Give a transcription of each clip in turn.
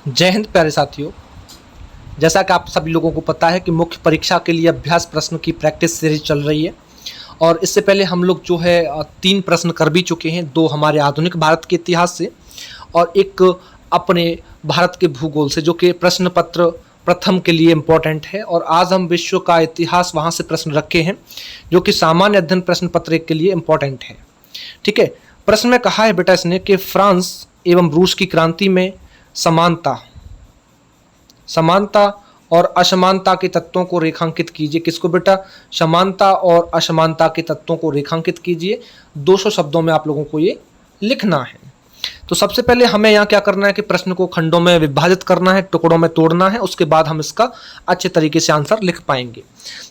जय हिंद प्यारे साथियों। जैसा कि आप सभी लोगों को पता है कि मुख्य परीक्षा के लिए अभ्यास प्रश्न की प्रैक्टिस सीरीज चल रही है और इससे पहले हम लोग जो है 3 प्रश्न कर भी चुके हैं। 2 हमारे आधुनिक भारत के इतिहास से और एक अपने भारत के भूगोल से, जो कि प्रश्न पत्र प्रथम के लिए इम्पोर्टेंट है। और आज हम विश्व का इतिहास वहाँ से प्रश्न रखे हैं जो कि सामान्य अध्ययन प्रश्न पत्र 1 के लिए इम्पोर्टेंट है। ठीक है, प्रश्न में कहा है बेटा इसने कि फ्रांस एवं रूस की क्रांति में समानता और असमानता के तत्वों को रेखांकित कीजिए। किसको बेटा? समानता और असमानता के तत्वों को रेखांकित कीजिए। 200 शब्दों में आप लोगों को ये लिखना है। तो सबसे पहले हमें यहाँ क्या करना है कि प्रश्न को खंडों में विभाजित करना है, टुकड़ों में तोड़ना है, उसके बाद हम इसका अच्छे तरीके से आंसर लिख पाएंगे।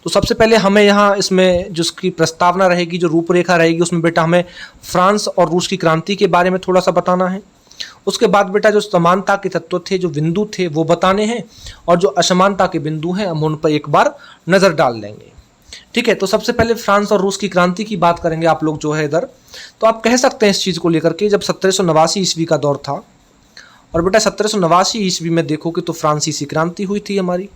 तो सबसे पहले हमें यहाँ इसमें जिसकी प्रस्तावना रहेगी, जो रूपरेखा रहेगी, उसमें बेटा हमें फ्रांस और रूस की क्रांति के बारे में थोड़ा सा बताना है। उसके बाद बेटा जो समानता के तत्व थे, जो बिंदु थे, वो बताने हैं, और जो असमानता के बिंदु हैं हम उन पर एक बार नजर डाल लेंगे। ठीक है, तो सबसे पहले फ्रांस और रूस की क्रांति की बात करेंगे आप लोग जो है इधर। तो आप कह सकते हैं इस चीज को लेकर के, जब 1789 ईस्वी का दौर था और बेटा 1789 ईस्वी में देखोगे तो फ्रांसीसी क्रांति हुई थी हमारी।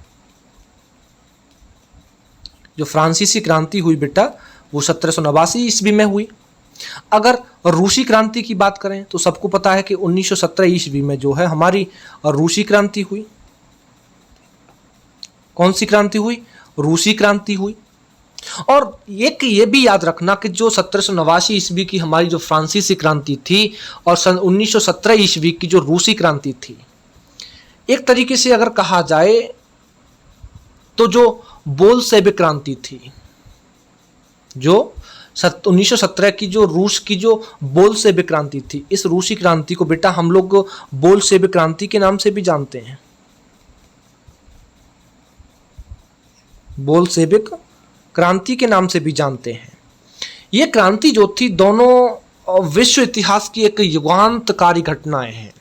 जो फ्रांसीसी क्रांति हुई बेटा वो 1789 ईस्वी में हुई। अगर रूसी क्रांति की बात करें तो सबको पता है कि 1917 ईस्वी में जो है हमारी रूसी क्रांति हुई। कौन सी क्रांति हुई? रूसी क्रांति हुई। और एक ये भी याद रखना कि जो 1789 ईस्वी की हमारी जो फ्रांसीसी क्रांति थी और सन 1917 ईस्वी की जो रूसी क्रांति थी, एक तरीके से अगर कहा जाए तो जो बोल्शेविक क्रांति थी, जो 1917 की जो रूस की जो बोल्शेविक क्रांति थी, इस रूसी क्रांति को बेटा हम लोग बोल्शेविक क्रांति के नाम से भी जानते हैं। बोल्शेविक क्रांति के नाम से भी जानते हैं। ये क्रांति जो थी दोनों विश्व इतिहास की एक युगांतकारी घटनाएं हैं।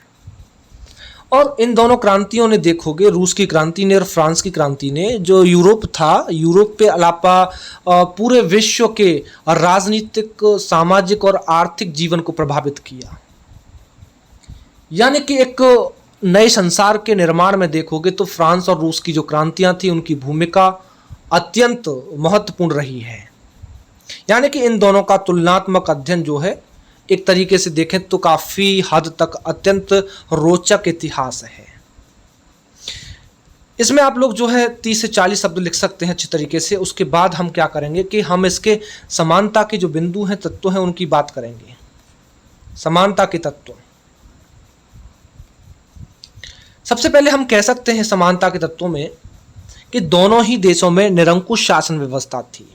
और इन दोनों क्रांतियों ने देखोगे, रूस की क्रांति ने और फ्रांस की क्रांति ने, जो यूरोप था, यूरोप पे अलावा पूरे विश्व के राजनीतिक, सामाजिक और आर्थिक जीवन को प्रभावित किया। यानी कि एक नए संसार के निर्माण में देखोगे तो फ्रांस और रूस की जो क्रांतियां थी उनकी भूमिका अत्यंत महत्वपूर्ण रही है। यानी कि इन दोनों का तुलनात्मक अध्ययन जो है एक तरीके से देखें तो काफी हद तक अत्यंत रोचक इतिहास है। इसमें आप लोग जो है 30 से 40 शब्द लिख सकते हैं अच्छे तरीके से। उसके बाद हम क्या करेंगे कि हम इसके समानता के जो बिंदु हैं, तत्व हैं, उनकी बात करेंगे। समानता के तत्व, सबसे पहले हम कह सकते हैं समानता के तत्वों में कि दोनों ही देशों में निरंकुश शासन व्यवस्था थी।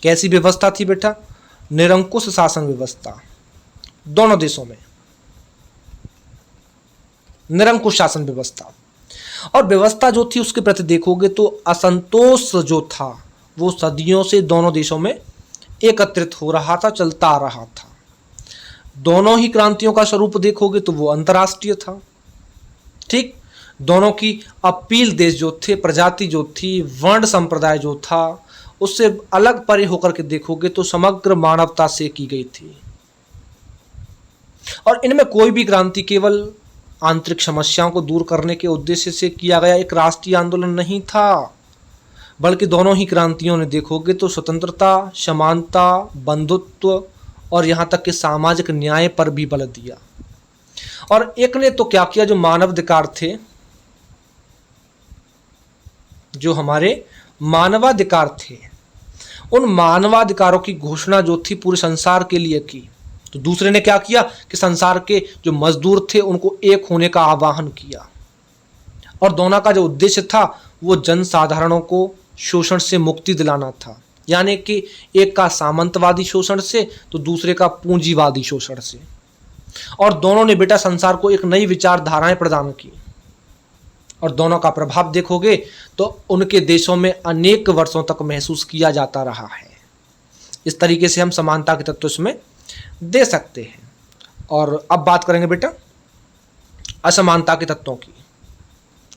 कैसी व्यवस्था थी बेटा? निरंकुश शासन व्यवस्था। दोनों देशों में निरंकुश शासन व्यवस्था। और व्यवस्था जो थी उसके प्रति देखोगे तो असंतोष जो था वो सदियों से दोनों देशों में एकत्रित हो रहा था, चलता आ रहा था। दोनों ही क्रांतियों का स्वरूप देखोगे तो वो अंतर्राष्ट्रीय था। ठीक, दोनों की अपील देश जो थे, प्रजाति जो थी, वर्ण संप्रदाय जो था, उससे अलग परे होकर के देखोगे तो समग्र मानवता से की गई थी। और इनमें कोई भी क्रांति केवल आंतरिक समस्याओं को दूर करने के उद्देश्य से किया गया एक राष्ट्रीय आंदोलन नहीं था, बल्कि दोनों ही क्रांतियों ने देखोगे तो स्वतंत्रता, समानता, बंधुत्व और यहां तक कि सामाजिक न्याय पर भी बल दिया। और एक ने तो क्या किया, जो मानवाधिकार थे, जो हमारे मानवाधिकार थे, उन मानवाधिकारों की घोषणा जो थी पूरे संसार के लिए की। तो दूसरे ने क्या किया कि संसार के जो मजदूर थे उनको एक होने का आह्वान किया। और दोनों का जो उद्देश्य था वो जनसाधारणों को शोषण से मुक्ति दिलाना था। यानी कि एक का सामंतवादी शोषण से तो दूसरे का पूंजीवादी शोषण से। और दोनों ने बेटा संसार को एक नई विचारधाराएं प्रदान की। और दोनों का प्रभाव देखोगे तो उनके देशों में अनेक वर्षों तक महसूस किया जाता रहा है। इस तरीके से हम समानता के तत्व इसमें दे सकते हैं। और अब बात करेंगे बेटा असमानता के तत्वों की।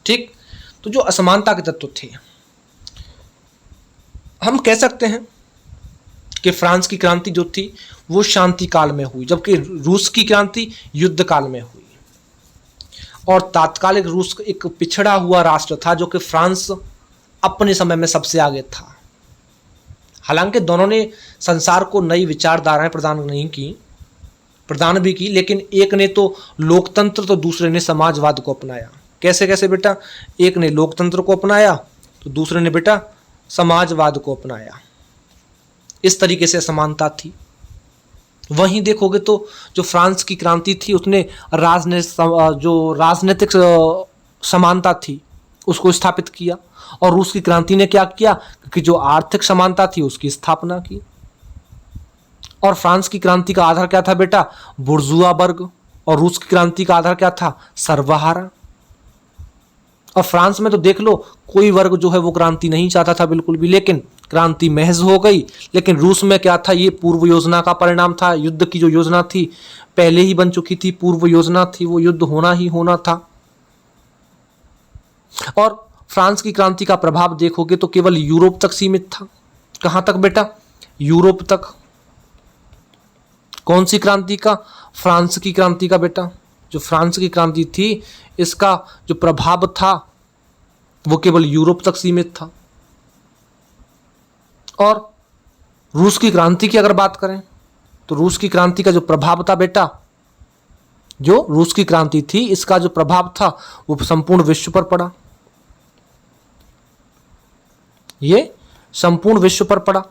ठीक, तो जो असमानता के तत्व थे, हम कह सकते हैं कि फ्रांस की क्रांति जो थी वो शांति काल में हुई, जबकि रूस की क्रांति युद्ध काल में हुई। और तात्कालिक रूस एक पिछड़ा हुआ राष्ट्र था जो कि फ्रांस अपने समय में सबसे आगे था। हालांकि दोनों ने संसार को नई विचारधाराएं प्रदान भी की, लेकिन एक ने तो लोकतंत्र तो दूसरे ने समाजवाद को अपनाया। कैसे कैसे बेटा? एक ने लोकतंत्र को अपनाया तो दूसरे ने बेटा समाजवाद को अपनाया। इस तरीके से असमानता थी। वहीं देखोगे तो जो फ्रांस की क्रांति थी उसने जो राजनीतिक समानता थी उसको स्थापित किया, और रूस की क्रांति ने क्या किया कि जो आर्थिक समानता थी उसकी स्थापना की। और फ्रांस की क्रांति का आधार क्या था बेटा? बुर्जुआ वर्ग, और रूस की क्रांति का आधार क्या था? सर्वहारा। और फ्रांस में तो देख लो कोई वर्ग जो है वो क्रांति नहीं चाहता था बिल्कुल भी, लेकिन क्रांति महज हो गई। लेकिन रूस में क्या था? ये पूर्व योजना का परिणाम था। युद्ध की जो योजना थी पहले ही बन चुकी थी, पूर्व योजना थी, वो युद्ध होना ही होना था। और फ्रांस की क्रांति का प्रभाव देखोगे तो केवल यूरोप तक सीमित था। कहां तक बेटा? यूरोप तक। कौन सी क्रांति का? फ्रांस की क्रांति का बेटा। जो फ्रांस की क्रांति थी इसका जो प्रभाव था वो केवल यूरोप तक सीमित था। और रूस की क्रांति की अगर बात करें तो रूस की क्रांति का जो प्रभाव था बेटा, जो रूस की क्रांति थी इसका जो प्रभाव था वो संपूर्ण विश्व पर पड़ा। ये संपूर्ण विश्व पर पड़ा।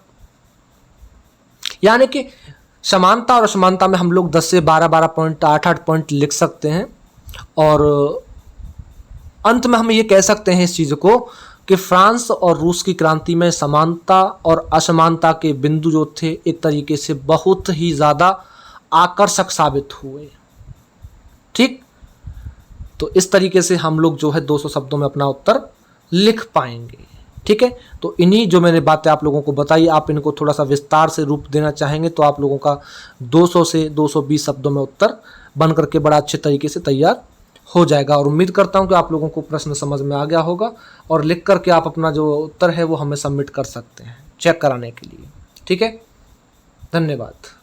यानी कि समानता और असमानता में हम लोग 10 से 12 पॉइंट 8 पॉइंट लिख सकते हैं, और अंत में हम ये कह सकते हैं इस चीज को कि फ्रांस और रूस की क्रांति में समानता और असमानता के बिंदु जो थे एक तरीके से बहुत ही ज्यादा आकर्षक साबित हुए। ठीक, तो इस तरीके से हम लोग जो है 200 शब्दों में अपना उत्तर लिख पाएंगे। ठीक है, तो इन्हीं जो मैंने बातें आप लोगों को बताई, आप इनको थोड़ा सा विस्तार से रूप देना चाहेंगे तो आप लोगों का 200 से 220 शब्दों में उत्तर बन करके बड़ा अच्छे तरीके से तैयार हो जाएगा। और उम्मीद करता हूं कि आप लोगों को प्रश्न समझ में आ गया होगा, और लिख करके आप अपना जो उत्तर है वो हमें सबमिट कर सकते हैं चेक कराने के लिए। ठीक है, धन्यवाद।